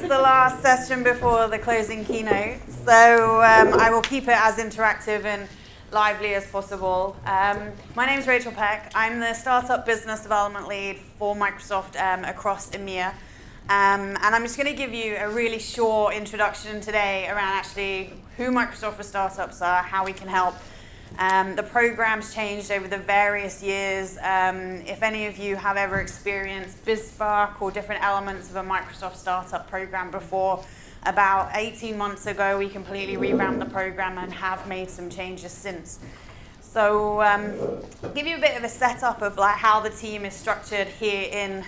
the last session before the closing keynote, so I will keep it as interactive and lively as possible. My name is Rachel Peck. I'm the Startup Business Development Lead for Microsoft across EMEA. And I'm just going to give you a really short introduction today around actually who Microsoft for Startups are, how we can help. The program's changed over the various years. If any of you have ever experienced BizSpark or different elements of a Microsoft startup program before, about 18 months ago we completely revamped the program and have made some changes since. So I'll give you a bit of a setup of like how the team is structured here in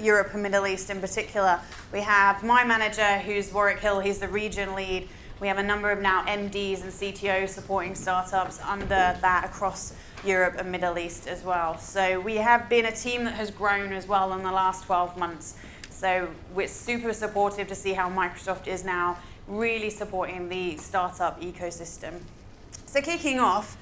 Europe and Middle East in particular. We have my manager, who's Warwick Hill. He's the region lead. We have a number of now MDs and CTOs supporting startups under that across Europe and Middle East as well. So we have been a team that has grown as well in the last 12 months. So we're super supportive to see how Microsoft is now really supporting the startup ecosystem. So kicking off,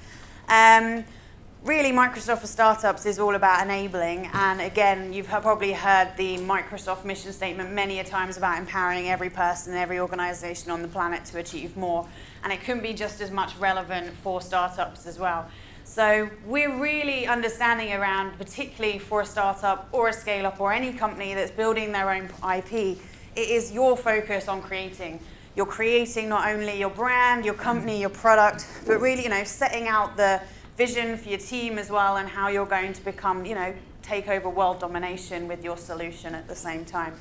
really Microsoft for Startups is all about enabling, and again, you've probably heard the Microsoft mission statement many a times about empowering every person and every organization on the planet to achieve more, and it can be just as much relevant for startups as well. So we're really understanding around, particularly for a startup or a scale-up or any company that's building their own IP, it is your focus on creating. You're creating not only your brand, your company, your product, but really, setting out the vision for your team as well and how you're going to become, take over world domination with your solution at the same time.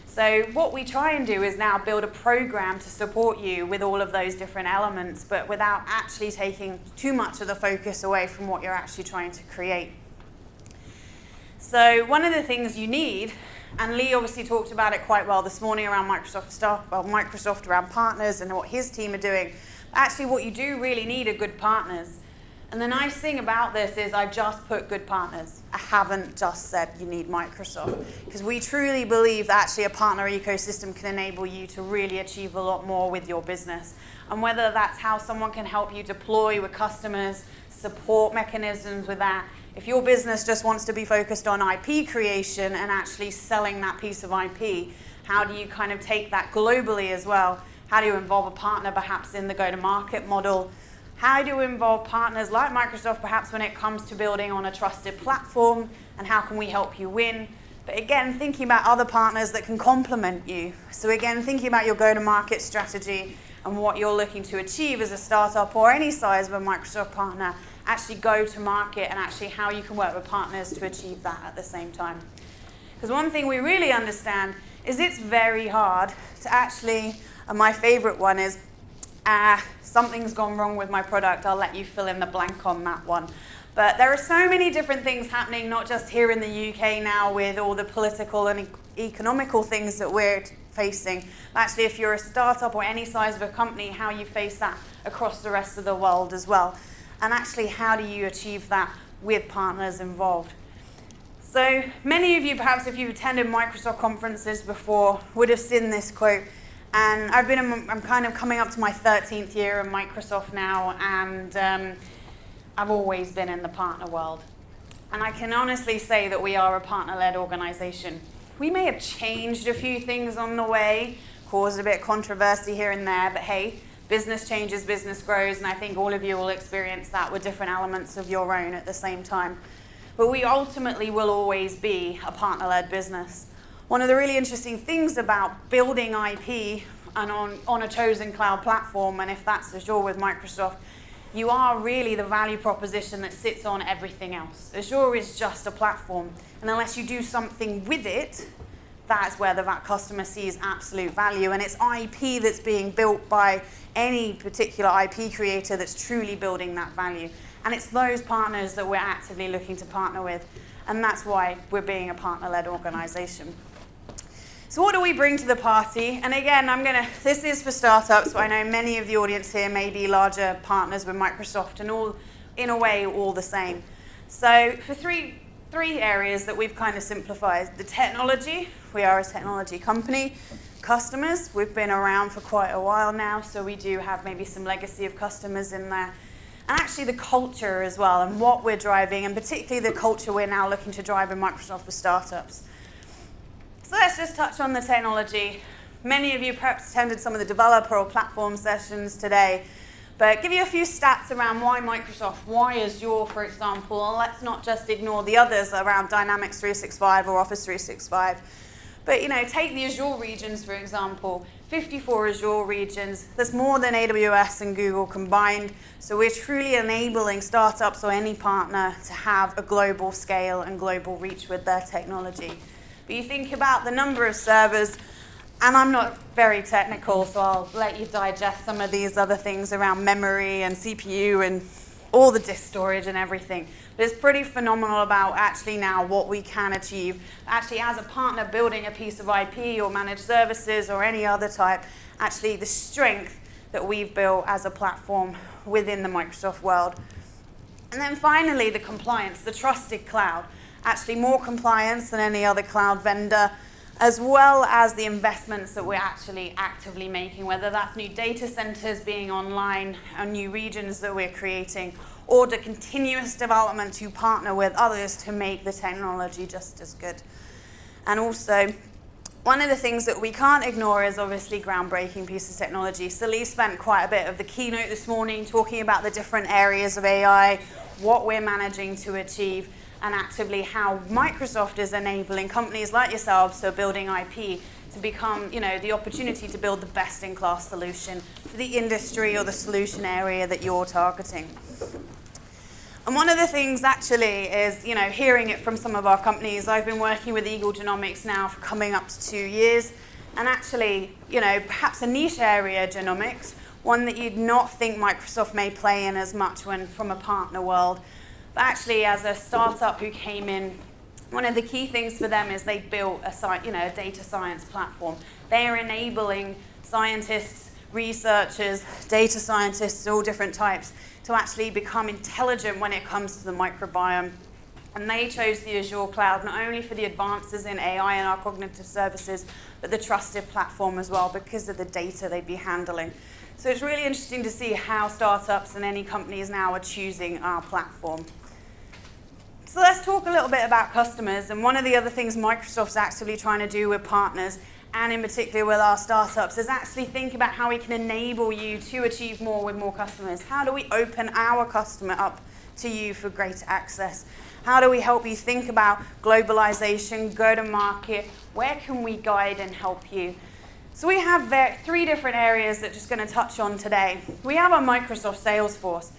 So what we try and do is now build a program to support you with all of those different elements, but without actually taking too much of the focus away from what you're actually trying to create. So one of the things you need, and Lee obviously talked about it quite well this morning around Microsoft around partners and what his team are doing. Actually, what you do really need are good partners. And the nice thing about this is I just put good partners. I haven't just said you need Microsoft, because we truly believe that actually a partner ecosystem can enable you to really achieve a lot more with your business. And whether that's how someone can help you deploy with customers, support mechanisms with that. If your business just wants to be focused on IP creation and actually selling that piece of IP, how do you kind of take that globally as well? How do you involve a partner perhaps in the go-to-market model? How do you involve partners like Microsoft perhaps when it comes to building on a trusted platform, and how can we help you win? But again, thinking about other partners that can complement you. So again, thinking about your go-to-market strategy and what you're looking to achieve as a startup or any size of a Microsoft partner, actually go to market and actually how you can work with partners to achieve that at the same time. Because one thing we really understand is it's very hard to actually, and my favorite one is, something's gone wrong with my product, I'll let you fill in the blank on that one. But there are so many different things happening, not just here in the UK now with all the political and economical things that we're facing. Actually, if you're a startup or any size of a company, how you face that across the rest of the world as well. And actually, how do you achieve that with partners involved? So many of you, perhaps if you've attended Microsoft conferences before, would have seen this quote. And I'm kind of coming up to my 13th year in Microsoft now, and I've always been in the partner world. And I can honestly say that we are a partner-led organization. We may have changed a few things on the way, caused a bit of controversy here and there, but hey, business changes, business grows, and I think all of you will experience that with different elements of your own at the same time. But we ultimately will always be a partner-led business. One of the really interesting things about building IP and on a chosen cloud platform, and if that's Azure with Microsoft, you are really the value proposition that sits on everything else. Azure is just a platform, and unless you do something with it, that's where the customer sees absolute value, and it's IP that's being built by any particular IP creator that's truly building that value. And it's those partners that we're actively looking to partner with, and that's why we're being a partner-led organization. So what do we bring to the party? And again, this is for startups, but I know many of the audience here may be larger partners with Microsoft, and all, in a way, all the same. So for three areas that we've kind of simplified. The technology, we are a technology company. Customers, we've been around for quite a while now, so we do have maybe some legacy of customers in there. And actually the culture as well, and what we're driving, and particularly the culture we're now looking to drive in Microsoft for Startups. So let's just touch on the technology. Many of you perhaps attended some of the developer or platform sessions today, but give you a few stats around why Microsoft, why Azure, for example, and let's not just ignore the others around Dynamics 365 or Office 365. But take the Azure regions, for example, 54 Azure regions. There's more than AWS and Google combined. So we're truly enabling startups or any partner to have a global scale and global reach with their technology. But you think about the number of servers, and I'm not very technical, so I'll let you digest some of these other things around memory and CPU and all the disk storage and everything. But it's pretty phenomenal about actually now what we can achieve. Actually, as a partner building a piece of IP or managed services or any other type, actually the strength that we've built as a platform within the Microsoft world. And then finally, the compliance, the trusted cloud. Actually more compliance than any other cloud vendor, as well as the investments that we're actually actively making, whether that's new data centers being online or new regions that we're creating, or the continuous development to partner with others to make the technology just as good. And also, one of the things that we can't ignore is obviously groundbreaking piece of technology. So Lee spent quite a bit of the keynote this morning talking about the different areas of AI, what we're managing to achieve, and actively how Microsoft is enabling companies like yourselves, so building IP, to become, the opportunity to build the best-in-class solution for the industry or the solution area that you're targeting. And one of the things actually is, hearing it from some of our companies. I've been working with Eagle Genomics now for coming up to 2 years, and actually, perhaps a niche area, genomics, one that you'd not think Microsoft may play in as much when from a partner world. But actually, as a startup who came in, one of the key things for them is they built a data science platform. They are enabling scientists, researchers, data scientists, all different types, to actually become intelligent when it comes to the microbiome. And they chose the Azure cloud not only for the advances in AI and our cognitive services, but the trusted platform as well because of the data they'd be handling. So it's really interesting to see how startups and any companies now are choosing our platform. So let's talk a little bit about customers. And one of the other things Microsoft's actively trying to do with partners, and in particular with our startups, is actually think about how we can enable you to achieve more with more customers. How do we open our customer up to you for greater access? How do we help you think about globalization, go to market? Where can we guide and help you? So we have 3 different areas that I'm just going to touch on today. We have our Microsoft Salesforce.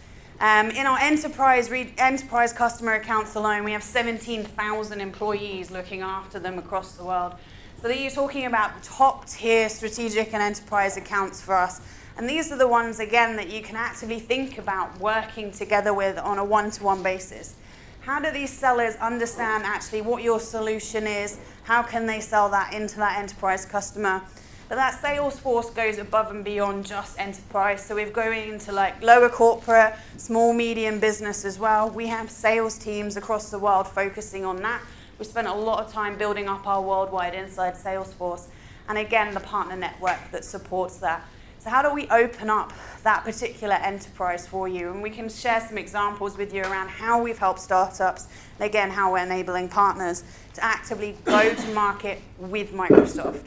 In our enterprise customer accounts alone, we have 17,000 employees looking after them across the world. So you're talking about top-tier strategic and enterprise accounts for us. And these are the ones, again, that you can actively think about working together with on a one-to-one basis. How do these sellers understand actually what your solution is? How can they sell that into that enterprise customer? But that Salesforce goes above and beyond just enterprise. So we're going into lower corporate, small, medium business as well. We have sales teams across the world focusing on that. We spent a lot of time building up our worldwide inside Salesforce. And again, the partner network that supports that. So how do we open up that particular enterprise for you? And we can share some examples with you around how we've helped startups, and again, how we're enabling partners to actively go to market with Microsoft.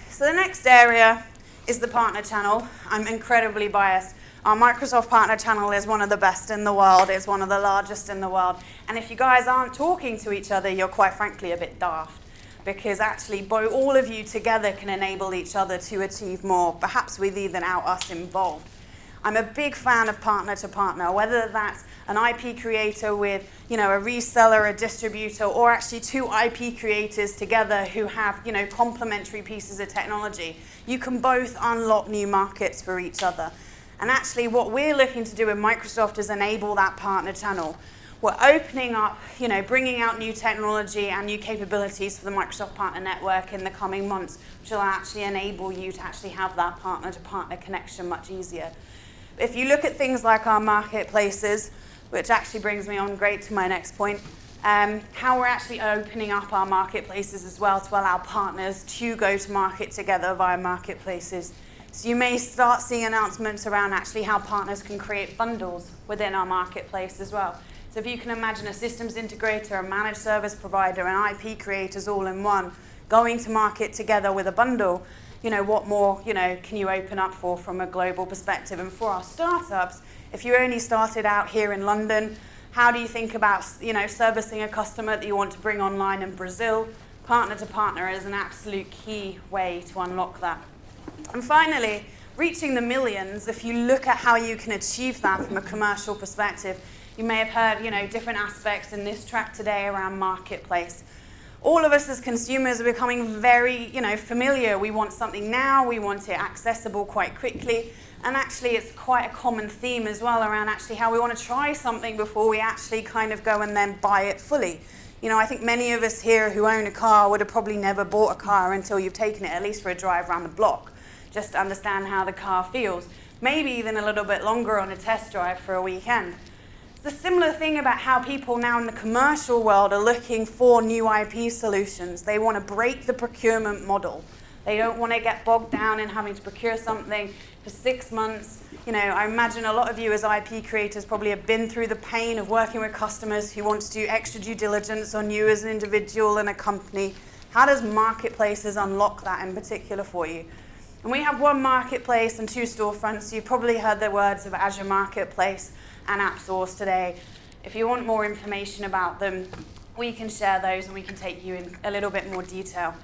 So the next area is the partner channel. I'm incredibly biased. Our Microsoft partner channel is one of the best in the world. It's one of the largest in the world. And if you guys aren't talking to each other, you're quite frankly a bit daft. Because actually, all of you together can enable each other to achieve more, perhaps with even us involved. I'm a big fan of partner to partner, whether that's an IP creator with a reseller, a distributor, or actually 2 IP creators together who have complementary pieces of technology. You can both unlock new markets for each other. And actually what we're looking to do with Microsoft is enable that partner channel. We're opening up, bringing out new technology and new capabilities for the Microsoft Partner Network in the coming months, which will actually enable you to actually have that partner-to-partner connection much easier. If you look at things like our marketplaces, which actually brings me on great to my next point, how we're actually opening up our marketplaces as well to allow partners to go to market together via marketplaces. So you may start seeing announcements around actually how partners can create bundles within our marketplace as well. So if you can imagine a systems integrator, a managed service provider, and IP creators all in one, going to market together with a bundle, what more, can you open up for from a global perspective? And for our startups, if you only started out here in London, how do you think about, servicing a customer that you want to bring online in Brazil? Partner to partner is an absolute key way to unlock that. And finally, reaching the millions, if you look at how you can achieve that from a commercial perspective, you may have heard, different aspects in this track today around marketplace. All of us as consumers are becoming very, familiar. We want something now, we want it accessible quite quickly, and actually it's quite a common theme as well around actually how we want to try something before we actually kind of go and then buy it fully. I think many of us here who own a car would have probably never bought a car until you've taken it at least for a drive around the block, just to understand how the car feels. Maybe even a little bit longer on a test drive for a weekend. It's a similar thing about how people now in the commercial world are looking for new IP solutions. They want to break the procurement model. They don't want to get bogged down in having to procure something for 6 months. I imagine a lot of you as IP creators probably have been through the pain of working with customers who want to do extra due diligence on you as an individual and a company. How does marketplaces unlock that in particular for you? And we have one marketplace and 2 storefronts. You've probably heard the words of Azure Marketplace and AppSource today. If you want more information about them, we can share those and we can take you in a little bit more detail.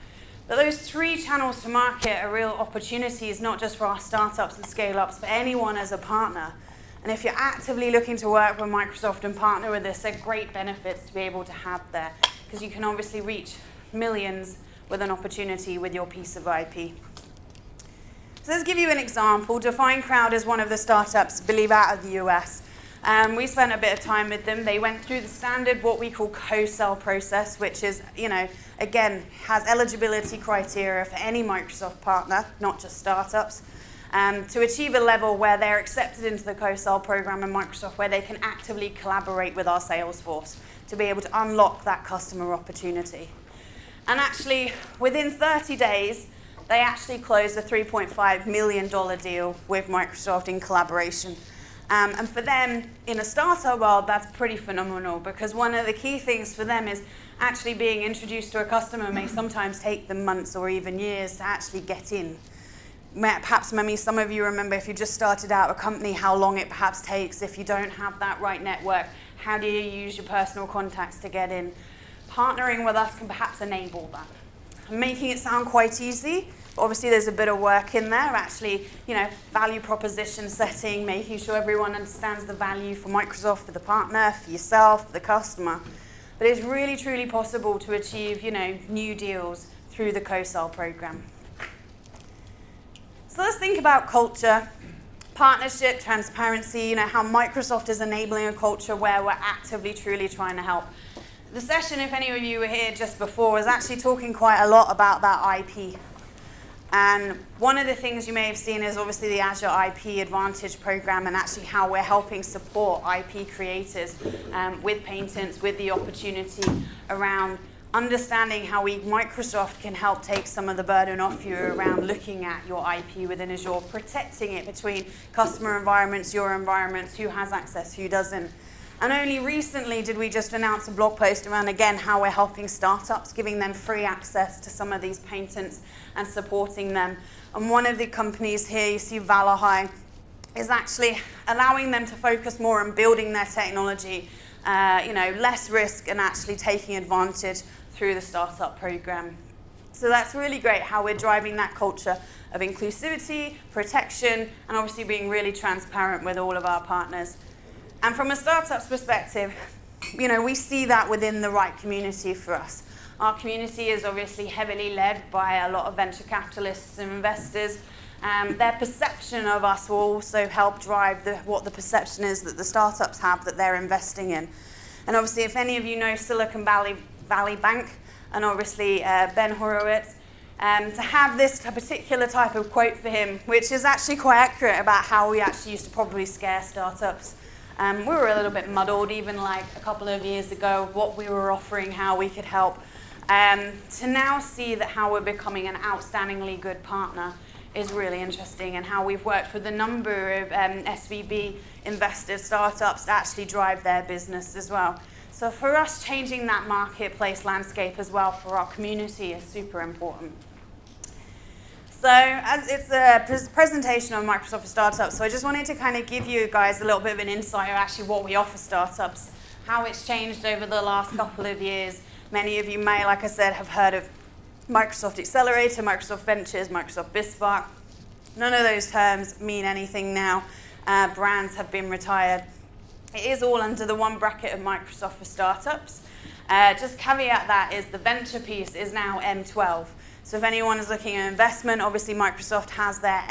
But those 3 channels to market are real opportunities, not just for our startups and scale-ups, but anyone as a partner. And if you're actively looking to work with Microsoft and partner with us, there are great benefits to be able to have there, because you can obviously reach millions with an opportunity with your piece of IP. So let's give you an example. Define Crowd is one of the startups, I believe, out of the US. We spent a bit of time with them. They went through the standard, what we call Cosell process, which is, again, has eligibility criteria for any Microsoft partner, not just startups, to achieve a level where they're accepted into the Cosell program in Microsoft, where they can actively collaborate with our sales force to be able to unlock that customer opportunity. And actually, within 30 days, they actually closed a $3.5 million deal with Microsoft in collaboration. And for them, in a startup world, that's pretty phenomenal, because one of the key things for them is actually being introduced to a customer may sometimes take them months or even years to actually get in. Perhaps maybe some of you remember if you just started out a company, how long it perhaps takes if you don't have that right network. How do you use your personal contacts to get in? Partnering with us can perhaps enable that. Making it sound quite easy. Obviously, there's a bit of work in there, actually, value proposition setting, making sure everyone understands the value for Microsoft, for the partner, for yourself, for the customer. But it's really, truly possible to achieve, new deals through the Cosell program. So let's think about culture, partnership, transparency, how Microsoft is enabling a culture where we're actively, truly trying to help. The session, if any of you were here just before, was actually talking quite a lot about that IP. And one of the things you may have seen is obviously the Azure IP Advantage program, and actually how we're helping support IP creators with patents, with the opportunity around understanding how Microsoft can help take some of the burden off you around looking at your IP within Azure, protecting it between customer environments, your environments, who has access, who doesn't. And only recently did we just announce a blog post around, again, how we're helping startups, giving them free access to some of these patents and supporting them. And one of the companies here, you see Valahai, is actually allowing them to focus more on building their technology, less risk, and actually taking advantage through the startup program. So that's really great how we're driving that culture of inclusivity, protection, and obviously being really transparent with all of our partners. And from a startup's perspective, we see that within the right community for us. Our community is obviously heavily led by a lot of venture capitalists and investors. Their perception of us will also help drive what the perception is that the startups have that they're investing in. And obviously, if any of you know Silicon Valley Bank, and obviously Ben Horowitz, to have this particular type of quote for him, which is actually quite accurate about how we actually used to probably scare startups. We were a little bit muddled, even like a couple of years ago, what we were offering, how we could help. To now see that how we're becoming an outstandingly good partner is really interesting, and how we've worked with a number of SVB investor startups to actually drive their business as well. So for us, changing that marketplace landscape as well for our community is super important. So as it's a presentation on Microsoft for Startups, so I just wanted to kind of give you guys a little bit of an insight of actually what we offer startups, how it's changed over the last couple of years. Many of you may, like I said, have heard of Microsoft Accelerator, Microsoft Ventures, Microsoft BizSpark. None of those terms mean anything now. Brands have been retired. It is all under the one bracket of Microsoft for Startups. Just caveat that is the venture piece is now M12. So if anyone is looking at investment, obviously Microsoft has their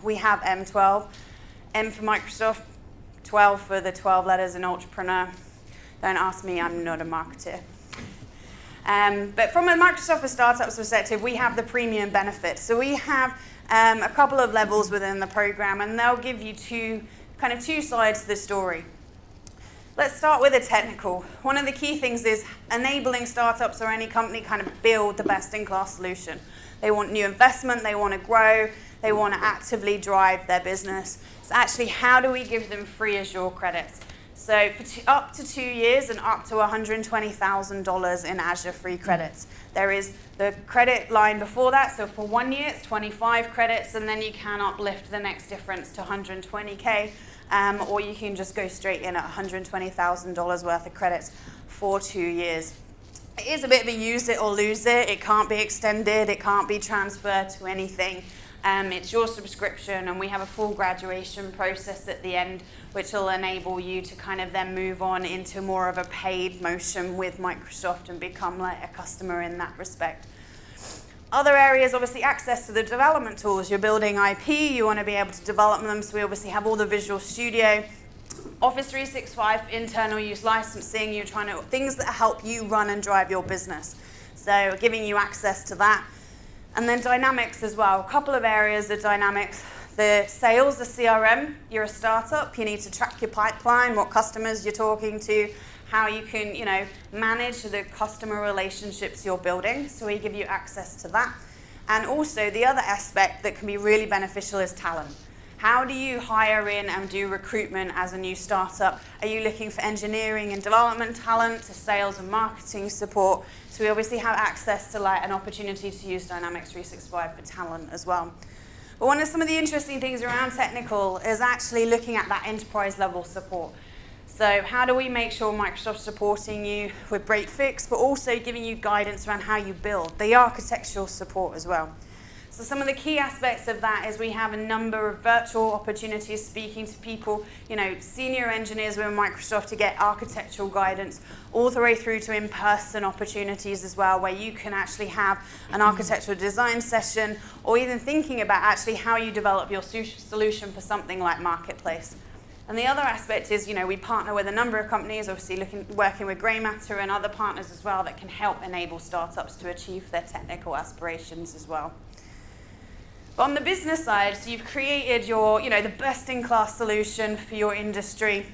we have M12. M for Microsoft, 12 for the 12 letters in entrepreneur. Don't ask me, I'm not a marketer. But from a Microsoft for Startups perspective, we have the premium benefits. So we have a couple of levels within the program, and they'll give you two sides to the story. Let's start with the technical. One of the key things is enabling startups or any company kind of build the best-in-class solution. They want new investment, they want to grow, they want to actively drive their business. So actually, how do we give them free Azure credits? So for up to 2 years and up to $120,000 in Azure free credits. There is the credit line before that, so for 1 year it's 25 credits, and then you can uplift the next difference to 120K. Or you can just go straight in at $120,000 worth of credits for 2 years. It is a bit of a use it or lose it. It can't be extended. It can't be transferred to anything. It's your subscription, and we have a full graduation process at the end, which will enable you to kind of then move on into more of a paid motion with Microsoft and become like a customer in that respect. Other areas, obviously, access to the development tools. You're building IP, you want to be able to develop them, so we obviously have all the Visual Studio. Office 365, internal use licensing, you're trying to, things that help you run and drive your business. So giving you access to that. And then Dynamics as well. A couple of areas of Dynamics. The sales, the CRM, you're a startup, you need to track your pipeline, what customers you're talking to, how you can, manage the customer relationships you're building. So we give you access to that. And also the other aspect that can be really beneficial is talent. How do you hire in and do recruitment as a new startup? Are you looking for engineering and development talent, to sales and marketing support? So we obviously have access to an opportunity to use Dynamics 365 for talent as well. But one of some of the interesting things around technical is actually looking at that enterprise level support. So how do we make sure Microsoft's supporting you with break fix, but also giving you guidance around how you build, the architectural support as well. So some of the key aspects of that is we have a number of virtual opportunities speaking to people, senior engineers within Microsoft to get architectural guidance, all the way through to in-person opportunities as well, where you can actually have an architectural design session, or even thinking about actually how you develop your solution for something like Marketplace. And the other aspect is, we partner with a number of companies, obviously working with Grey Matter and other partners as well that can help enable startups to achieve their technical aspirations as well. But on the business side, so you've created your, the best-in-class solution for your industry.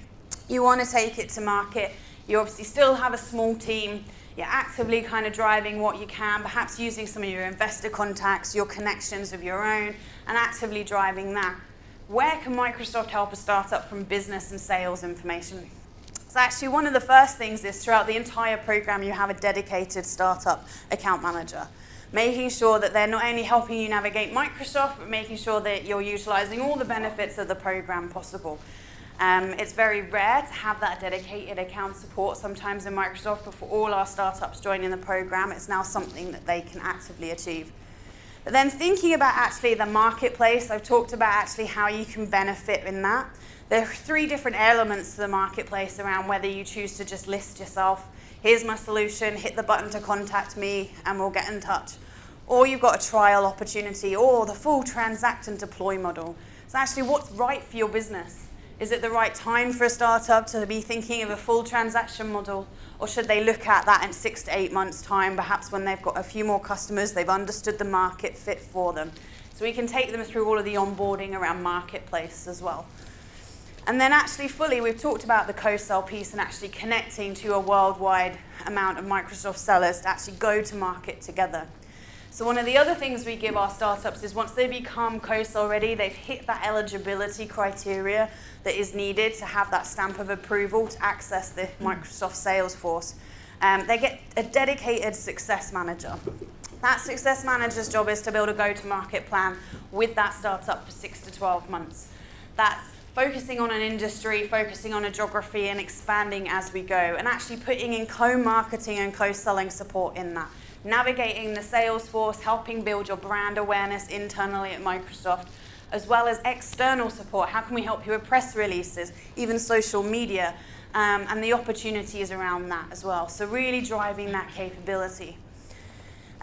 You want to take it to market. You obviously still have a small team. You're actively kind of driving what you can, perhaps using some of your investor contacts, your connections of your own, and actively driving that. Where can Microsoft help a startup from business and sales information? So actually one of the first things is throughout the entire program you have a dedicated startup account manager. Making sure that they're not only helping you navigate Microsoft, but making sure that you're utilizing all the benefits of the program possible. It's very rare to have that dedicated account support sometimes in Microsoft, but for all our startups joining the program, it's now something that they can actively achieve. But then thinking about actually the marketplace, I've talked about actually how you can benefit in that. There are 3 different elements to the marketplace around whether you choose to just list yourself. Here's my solution, hit the button to contact me, and we'll get in touch. Or you've got a trial opportunity, or the full transact and deploy model. So actually, what's right for your business? Is it the right time for a startup to be thinking of a full transaction model? Or should they look at that in 6 to 8 months' time, perhaps when they've got a few more customers, they've understood the market fit for them? So we can take them through all of the onboarding around marketplace as well. And then actually fully, we've talked about the Cosell piece and actually connecting to a worldwide amount of Microsoft sellers to actually go to market together. So one of the other things we give our startups is once they become Cosell ready, they've hit that eligibility criteria that is needed to have that stamp of approval to access the Microsoft Salesforce. They get a dedicated success manager. That success manager's job is to build a go-to-market plan with that startup for 6 to 12 months. That's focusing on an industry, focusing on a geography, and expanding as we go, and actually putting in co-marketing and co-selling support in that. Navigating the sales force, helping build your brand awareness internally at Microsoft, as well as external support. How can we help you with press releases, even social media, and the opportunities around that as well. So really driving that capability.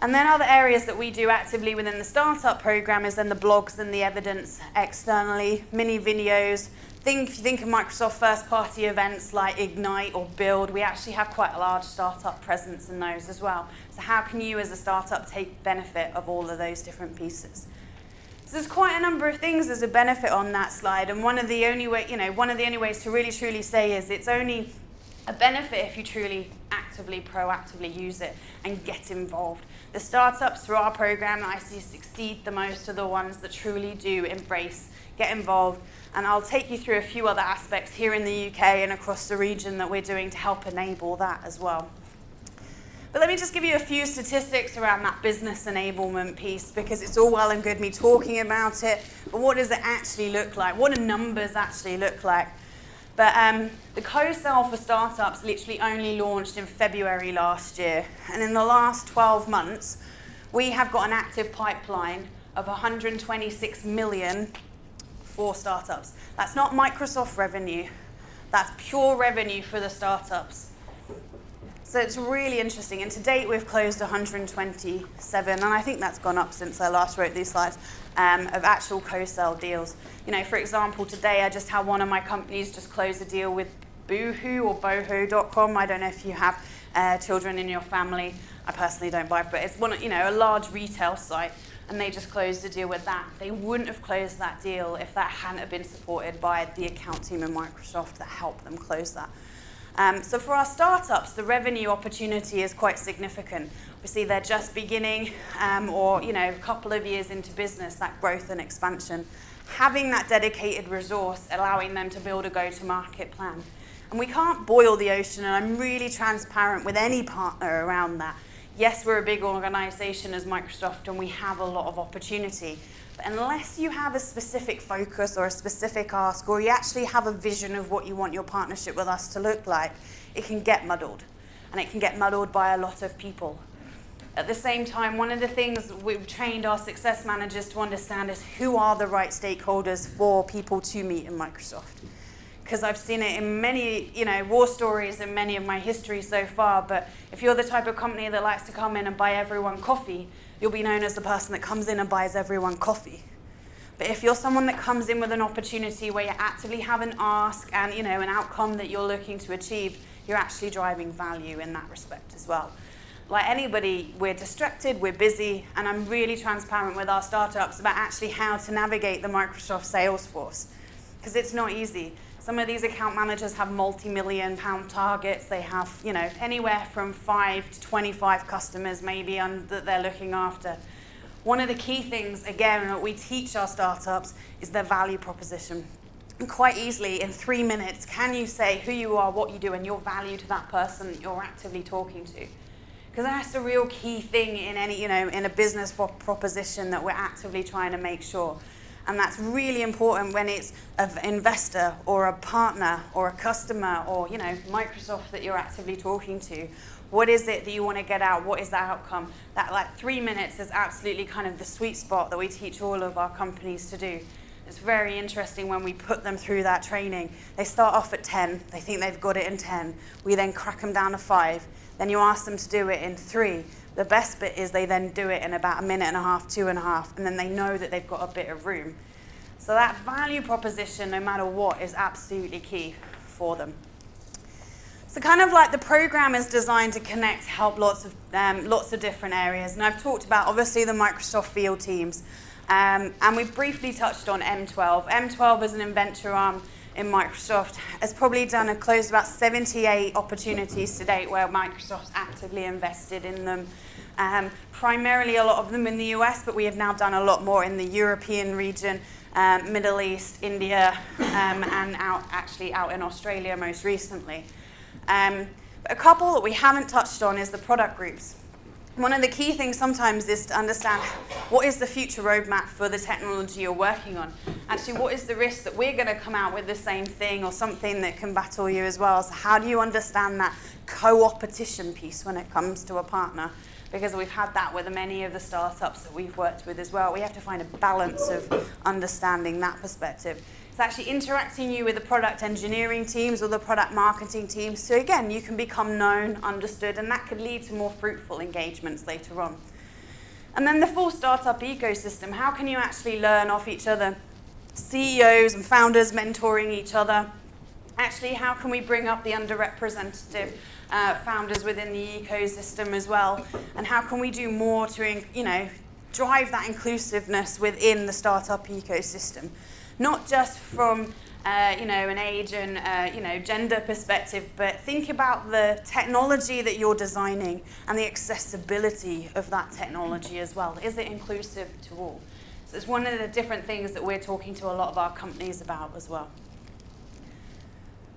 And then other areas that we do actively within the startup program is then the blogs and the evidence externally, mini videos. If you think of Microsoft first-party events like Ignite or Build, we actually have quite a large startup presence in those as well. So how can you as a startup take benefit of all of those different pieces? So there's quite a number of things as a benefit on that slide, and one of the only ways to really truly say is it's only a benefit if you truly actively, proactively use it and get involved. The startups through our program that I see succeed the most are the ones that truly do embrace, get involved, and I'll take you through a few other aspects here in the UK and across the region that we're doing to help enable that as well. But let me just give you a few statistics around that business enablement piece, because it's all well and good me talking about it, but what does it actually look like? What do numbers actually look like? But the Cosell for startups literally only launched in February last year, and in the last 12 months, we have got an active pipeline of 126 million for startups. That's not Microsoft revenue, that's pure revenue for the startups. So it's really interesting, and to date we've closed 127, and I think that's gone up since I last wrote these slides, of actual Cosell deals. You know, for example, today I just had one of my companies just close a deal with Boohoo or Boho.com. I don't know if you have children in your family. I personally don't buy, but it's one, a large retail site, and they just closed a deal with that. They wouldn't have closed that deal if that hadn't have been supported by the account team in Microsoft that helped them close that. So for our startups, the revenue opportunity is quite significant. Obviously, they're just beginning or a couple of years into business, that growth and expansion. Having that dedicated resource, allowing them to build a go-to-market plan. And we can't boil the ocean, and I'm really transparent with any partner around that. Yes, we're a big organization as Microsoft, and we have a lot of opportunity. But unless you have a specific focus or a specific ask, or you actually have a vision of what you want your partnership with us to look like, it can get muddled. And it can get muddled by a lot of people. At the same time, one of the things we've trained our success managers to understand is who are the right stakeholders for people to meet in Microsoft. Because I've seen it in many, war stories in many of my history so far, but if you're the type of company that likes to come in and buy everyone coffee, you'll be known as the person that comes in and buys everyone coffee. But if you're someone that comes in with an opportunity where you actively have an ask and an outcome that you're looking to achieve, you're actually driving value in that respect as well. Like anybody, we're distracted, we're busy, and I'm really transparent with our startups about actually how to navigate the Microsoft Salesforce, because it's not easy. Some of these account managers have multi-million-pound targets. They have, anywhere from 5 to 25 customers maybe that they're looking after. One of the key things, again, that we teach our startups is their value proposition. And quite easily, in 3 minutes, can you say who you are, what you do, and your value to that person that you're actively talking to? Because that's a real key thing in any, in a business proposition that we're actively trying to make sure. And that's really important when it's an investor or a partner or a customer or, Microsoft that you're actively talking to. What is it that you want to get out? What is the outcome? That 3 minutes is absolutely kind of the sweet spot that we teach all of our companies to do. It's very interesting when we put them through that training. They start off at 10. They think they've got it in 10. We then crack them down to 5. Then you ask them to do it in 3. The best bit is they then do it in about 1.5 minutes, 2.5, and then they know that they've got a bit of room. So that value proposition, no matter what, is absolutely key for them. So kind of like the program is designed to connect, help lots of different areas. And I've talked about, obviously, the Microsoft field teams. And we've briefly touched on M12. M12 is an inventor arm in Microsoft, has probably closed about 78 opportunities to date where Microsoft's actively invested in them. primarily a lot of them in the US, but we have now done a lot more in the European region, Middle East, India, and out in Australia most recently. But a couple that we haven't touched on is the product groups. One of the key things sometimes is to understand what is the future roadmap for the technology you're working on. Actually, what is the risk that we're going to come out with the same thing or something that can battle you as well? So how do you understand that co-opetition piece when it comes to a partner? Because we've had that with many of the startups that we've worked with as well. We have to find a balance of understanding that perspective. It's actually interacting you with the product engineering teams or the product marketing teams. So again, you can become known, understood, and that could lead to more fruitful engagements later on. And then the full startup ecosystem. How can you actually learn off each other? CEOs and founders mentoring each other. Actually, how can we bring up the underrepresented founders within the ecosystem as well? And how can we do more to, drive that inclusiveness within the startup ecosystem? Not just from, an age and, gender perspective, but think about the technology that you're designing and the accessibility of that technology as well. Is it inclusive to all? So it's one of the different things that we're talking to a lot of our companies about as well.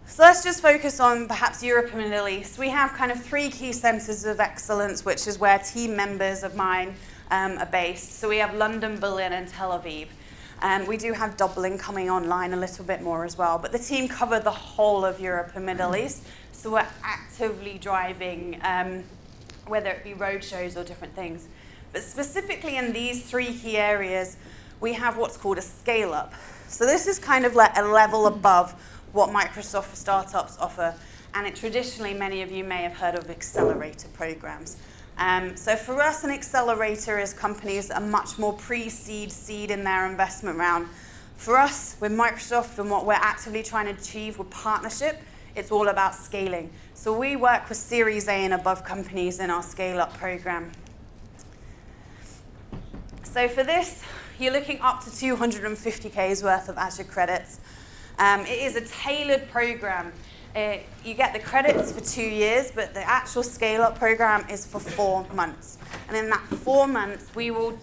So let's just focus on perhaps Europe and Middle East. We have kind of 3 key centers of excellence, which is where team members of mine are based. So we have London, Berlin, and Tel Aviv. We do have Dublin coming online a little bit more as well. But the team cover the whole of Europe and Middle East. So we're actively driving, whether it be roadshows or different things. But specifically in these 3 key areas, we have what's called a scale-up. So this is kind of like a level above what Microsoft for Startups offer. And traditionally, many of you may have heard of accelerator programs. So for us, an accelerator is companies that are much more pre-seed, seed in their investment round. For us, with Microsoft and what we're actively trying to achieve with partnership, it's all about scaling. So we work with Series A and above companies in our ScaleUp program. So for this, you're looking up to 250K's worth of Azure credits. It is a tailored program. You get the credits for 2 years, but the actual scale-up program is for 4 months. And in that 4 months, we will,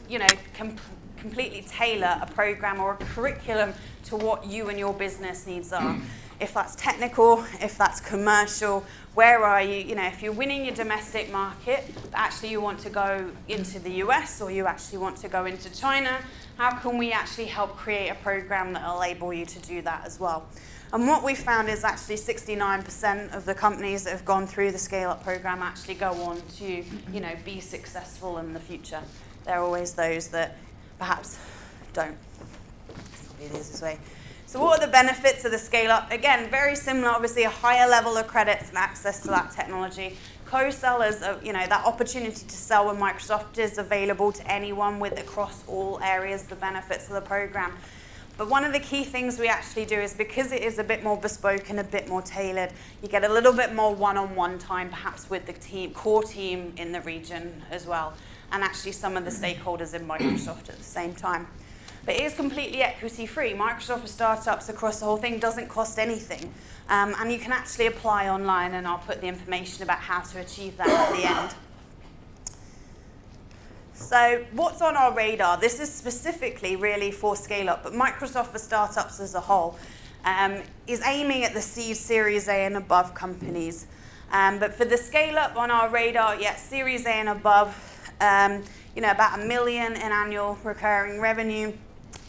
completely tailor a program or a curriculum to what you and your business needs are. If that's technical, if that's commercial, where are you? If you're winning your domestic market, but actually you want to go into the US or you actually want to go into China, how can we actually help create a program that will enable you to do that as well? And what we found is actually 69% of the companies that have gone through the Scale-Up program actually go on to, be successful in the future. There are always those that perhaps don't. It is this way. So what are the benefits of the Scale-Up? Again, very similar, obviously a higher level of credits and access to that technology. Co-sellers, that opportunity to sell with Microsoft is available to anyone across all areas, the benefits of the program. But one of the key things we actually do is because it is a bit more bespoke and a bit more tailored, you get a little bit more one-on-one time, perhaps with the core team in the region as well, and actually some of the stakeholders in Microsoft at the same time. But it is completely equity-free. Microsoft for Startups across the whole thing doesn't cost anything. And you can actually apply online, and I'll put the information about how to achieve that at the end. So what's on our radar? This is specifically really for Scale-Up, but Microsoft for Startups as a whole is aiming at the seed, Series A and above companies. But for the Scale-Up on our radar, Series A and above, about $1 million in annual recurring revenue,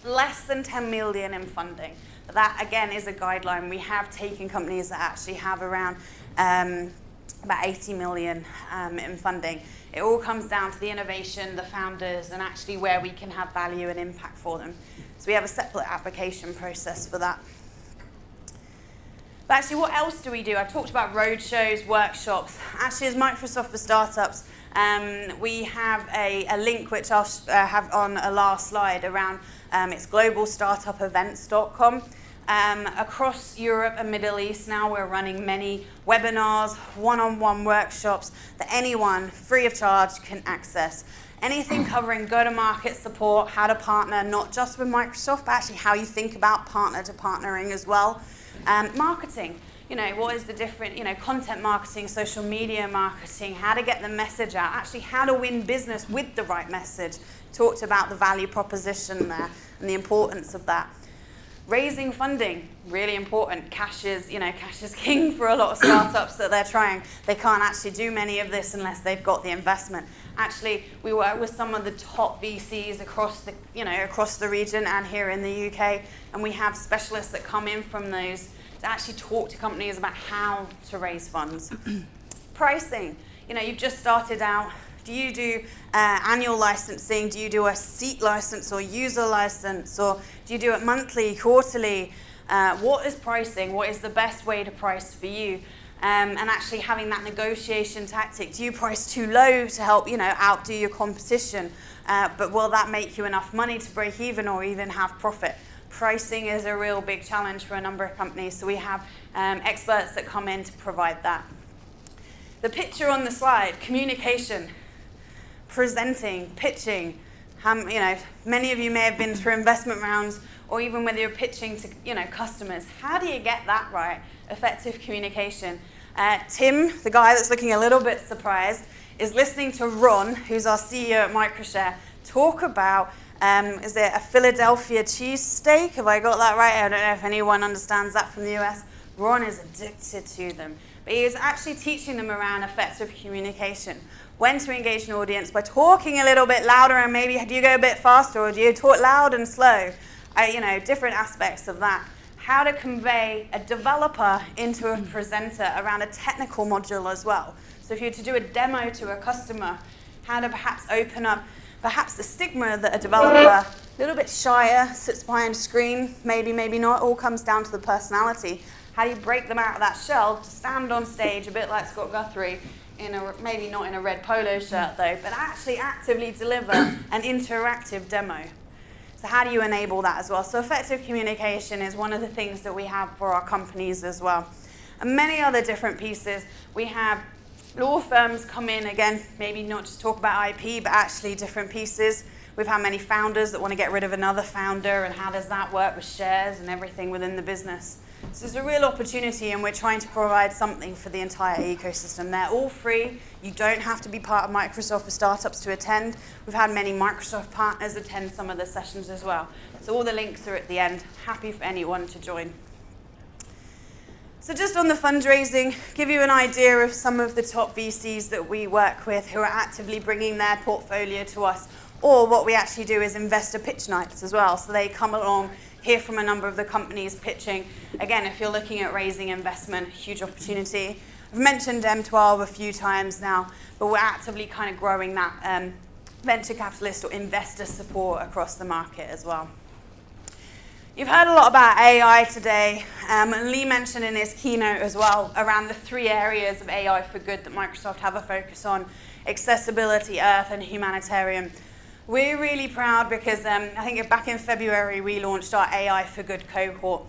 less than 10 million in funding. That, again, is a guideline. We have taken companies that actually have around about 80 million in funding. It all comes down to the innovation, the founders, and actually where we can have value and impact for them. So we have a separate application process for that. But actually, what else do we do? I've talked about roadshows, workshops. Actually, as Microsoft for Startups, we have a link which I'll have on a last slide around it's globalstartupevents.com. Across Europe and Middle East now, we're running many webinars, one-on-one workshops that anyone, free of charge, can access. Anything covering go-to-market support, how to partner, not just with Microsoft, but actually how you think about partner to partnering as well. Marketing. what is the different, content marketing, social media marketing, how to get the message out, actually how to win business with the right message. Talked about the value proposition there and the importance of that. Raising funding, really important. Cash is king for a lot of startups that they're trying. They can't actually do many of this unless they've got the investment. Actually, we work with some of the top VCs across the region and here in the UK, and we have specialists that come in from those to actually talk to companies about how to raise funds. Pricing, you've just started out. Do you do annual licensing? Do you do a seat license or user license? Or do you do it monthly, quarterly? What is pricing? What is the best way to price for you? And actually having that negotiation tactic. Do you price too low to help outdo your competition? But will that make you enough money to break even or even have profit? Pricing is a real big challenge for a number of companies. So we have experts that come in to provide that. The picture on the slide, communication. Presenting, pitching. Many of you may have been through investment rounds, or even whether you're pitching to customers. How do you get that right? Effective communication. Tim, the guy that's looking a little bit surprised, is listening to Ron, who's our CEO at Microshare, talk about is it a Philadelphia cheesesteak? Have I got that right? I don't know if anyone understands that from the US. Ron is addicted to them. But he is actually teaching them around effective communication. When to engage an audience by talking a little bit louder, and maybe do you go a bit faster or do you talk loud and slow? Different aspects of that. How to convey a developer into a presenter around a technical module as well. So if you were to do a demo to a customer, how to perhaps open up perhaps the stigma that a developer, a little bit shyer, sits behind a screen, maybe not, all comes down to the personality. How do you break them out of that shell to stand on stage, a bit like Scott Guthrie, maybe not in a red polo shirt though, but actually actively deliver an interactive demo. So how do you enable that as well? So effective communication is one of the things that we have for our companies as well. And many other different pieces. We have law firms come in, again, maybe not just talk about IP, but actually different pieces. We've had many founders that want to get rid of another founder, and how does that work with shares and everything within the business. So there's a real opportunity, and we're trying to provide something for the entire ecosystem. They're all free. You don't have to be part of Microsoft for startups to attend. We've had many Microsoft partners attend some of the sessions as well. So all the links are at the end. Happy for anyone to join. So just on the fundraising, give you an idea of some of the top VCs that we work with who are actively bringing their portfolio to us. Or what we actually do is investor pitch nights as well. So they come along, hear from a number of the companies pitching. Again, if you're looking at raising investment, huge opportunity. I've mentioned M12 a few times now, but we're actively kind of growing that venture capitalist or investor support across the market as well. You've heard a lot about AI today, and Lee mentioned in his keynote as well around the 3 areas of AI for good that Microsoft have a focus on: accessibility, Earth, and humanitarian. We're really proud because I think back in February we launched our AI for Good cohort.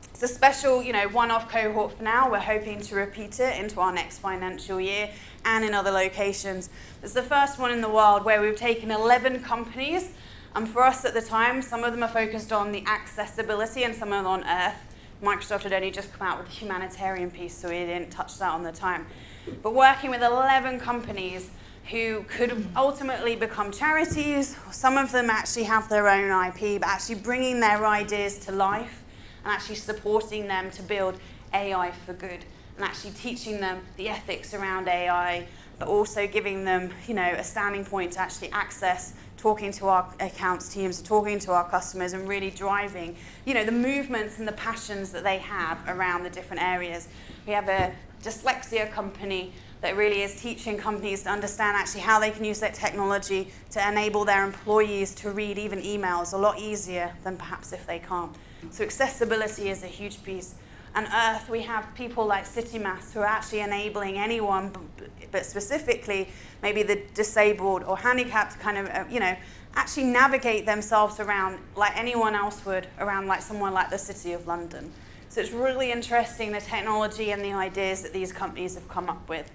It's a special, one-off cohort for now. We're hoping to repeat it into our next financial year and in other locations. It's the first one in the world where we've taken 11 companies, and for us at the time, some of them are focused on the accessibility and some of them on Earth. Microsoft had only just come out with the humanitarian piece, so we didn't touch that on the time. But working with 11 companies who could ultimately become charities, or some of them actually have their own IP, but actually bringing their ideas to life and actually supporting them to build AI for good, and actually teaching them the ethics around AI, but also giving them, a standing point to actually access, talking to our accounts teams, talking to our customers, and really driving, the movements and the passions that they have around the different areas. We have a dyslexia company that really is teaching companies to understand actually how they can use their technology to enable their employees to read even emails a lot easier than perhaps if they can't. So accessibility is a huge piece. And Earth, we have people like CityMass who are actually enabling anyone, but specifically maybe the disabled or handicapped to kind of, actually navigate themselves around like anyone else would, around like someone like the City of London. So it's really interesting, the technology and the ideas that these companies have come up with.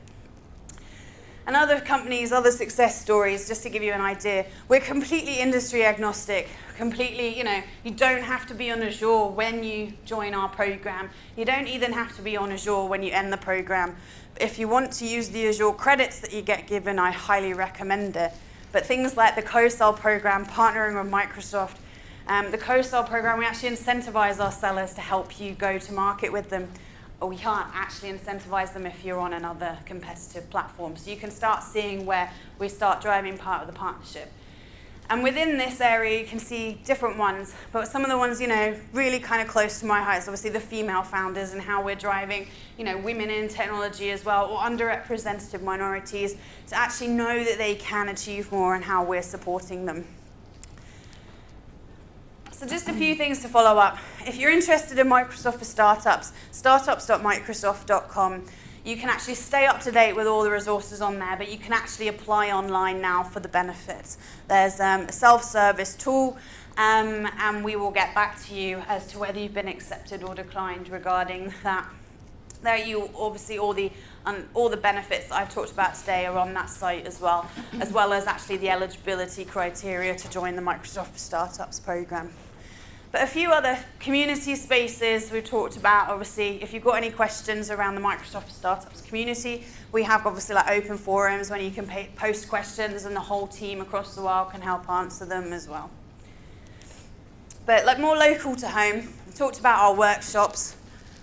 And other companies, other success stories, just to give you an idea, we're completely industry agnostic, completely, you don't have to be on Azure when you join our program. You don't even have to be on Azure when you end the program. If you want to use the Azure credits that you get given, I highly recommend it. But things like the Cosell program, partnering with Microsoft, the Cosell program, we actually incentivize our sellers to help you go to market with them. Or we can't actually incentivize them if you're on another competitive platform. So you can start seeing where we start driving part of the partnership. And within this area, you can see different ones. But some of the ones, really kind of close to my heart is obviously the female founders and how we're driving, women in technology as well, or underrepresented minorities to actually know that they can achieve more and how we're supporting them. So just a few things to follow up. If you're interested in Microsoft for Startups, startups.microsoft.com. You can actually stay up to date with all the resources on there, but you can actually apply online now for the benefits. There's a self-service tool, and we will get back to you as to whether you've been accepted or declined regarding that. There you obviously all the benefits that I've talked about today are on that site as well as actually the eligibility criteria to join the Microsoft for Startups program. But a few other community spaces we've talked about, obviously, if you've got any questions around the Microsoft for Startups community, we have obviously like open forums when you can post questions and the whole team across the world can help answer them as well. But like more local to home, we talked about our workshops.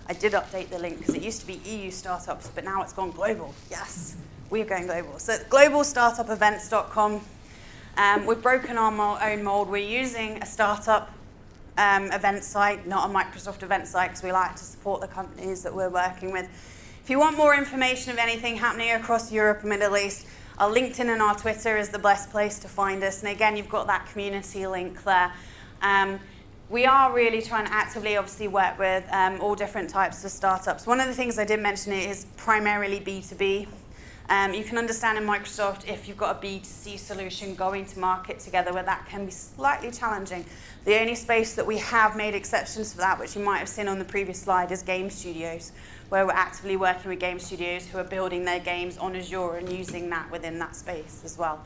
I did update the link because it used to be EU startups, but now it's gone global. Yes, we're going global. So globalstartupevents.com. We've broken our own mold. We're using a startup event site, not a Microsoft event site, because we like to support the companies that we're working with. If you want more information of anything happening across Europe and Middle East, our LinkedIn and our Twitter is the best place to find us. And again, you've got that community link there. We are really trying to actively, obviously, work with all different types of startups. One of the things I did mention is primarily B2B. You can understand in Microsoft if you've got a B2C solution going to market together where that can be slightly challenging. The only space that we have made exceptions for that, which you might have seen on the previous slide, is game studios, where we're actively working with game studios who are building their games on Azure and using that within that space as well.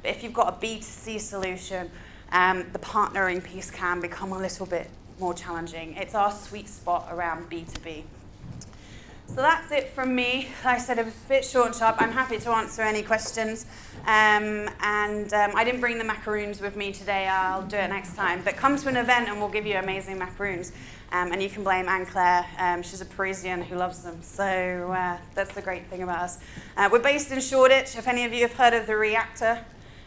But if you've got a B2C solution, the partnering piece can become a little bit more challenging. It's our sweet spot around B2B. So that's it from me. Like I said, a bit short and sharp. I'm happy to answer any questions. I didn't bring the macaroons with me today. I'll do it next time. But come to an event and we'll give you amazing macaroons. And you can blame Anne-Claire. She's a Parisian who loves them. So that's the great thing about us. We're based in Shoreditch. If any of you have heard of the Reactor,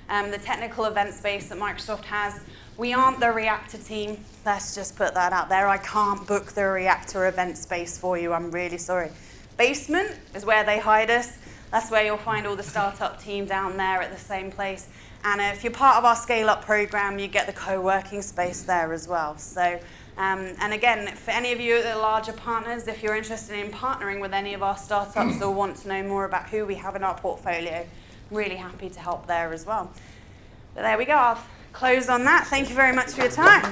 the technical event space that Microsoft has, we aren't the Reactor team. Let's just put that out there. I can't book the Reactor event space for you. I'm really sorry. Basement is where they hide us. That's where you'll find all the startup team down there at the same place. And if you're part of our ScaleUp program, you get the co-working space there as well. So, and again, for any of you at the larger partners, if you're interested in partnering with any of our startups or want to know more about who we have in our portfolio, I'm really happy to help there as well. But there we go. I'll close on that. Thank you very much for your time.